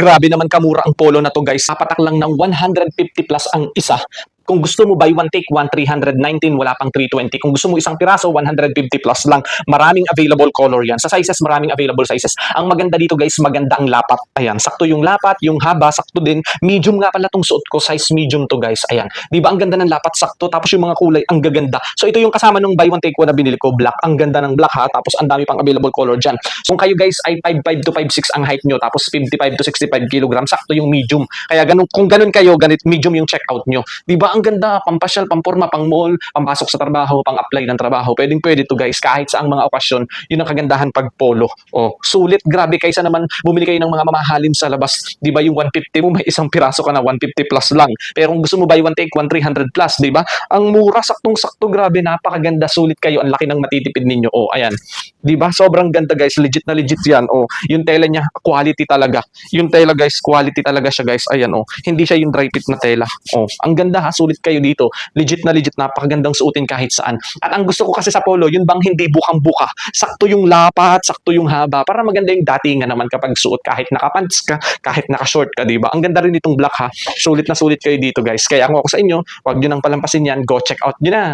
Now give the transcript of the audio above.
Grabe naman kamura ang polo na 'to guys, papatak lang ng 150 plus ang isa. Kung gusto mo buy one take one, 319, wala pang 320. Kung gusto mo isang piraso, 150 plus lang. Maraming available color yan. Sa sizes, maraming available sizes. Ang maganda dito guys, maganda ang lapat. Ayan, sakto yung lapat, yung haba, sakto din. Medium nga pala tong suot ko, size medium to guys. Ayan, di ba ang ganda ng lapat, sakto. Tapos yung mga kulay, ang gaganda. So ito yung kasama nung buy one take one na binili ko, black. Ang ganda ng black ha, tapos ang dami pang available color dyan. So kung kayo guys ay 5'5 to 5'6 ang height nyo, tapos 55 to 65 kg, sakto yung medium. Kaya ganun, kung ganun kayo, ganit medium yung checkout nyo. Di ba ang ganda, pampasyal, pamporma, pang mall, pampasok sa trabaho, pang apply ng trabaho. Pwedeng pwede to guys, kahit sa ang mga okasyon. Yun ang kagandahan pag polo. Oh, sulit, grabe, kaysa naman bumili kayo ng mga mamahalin sa labas. Di ba yung 150 mo, may isang piraso ka na, 150 plus lang. Pero kung gusto mo buy one take one, 300 plus, di ba? Ang mura, saktong-sakto, grabe, napakaganda, sulit kayo. Ang laki ng matitipid ninyo. Oh, ayan. Di ba? Sobrang ganda guys, legit na legit yan. Oh, yung tela niya, quality talaga. Yung tela guys, quality talaga siya guys. Ayan oh, hindi siya yung dry fit na tela. Oh, ang ganda ha, sulit kayo dito. Legit na legit, napakagandang suotin kahit saan. At ang gusto ko kasi sa polo, yun bang hindi bukang-buka. Sakto yung lapat, sakto yung haba, para maganda yung datingan naman kapag suot, kahit nakapants ka, kahit naka-short ka, di ba? Ang ganda rin itong black ha. Sulit na sulit kayo dito guys. Kaya kung ako sa inyo, wag niyo nang palampasin yan, go check out niyo na.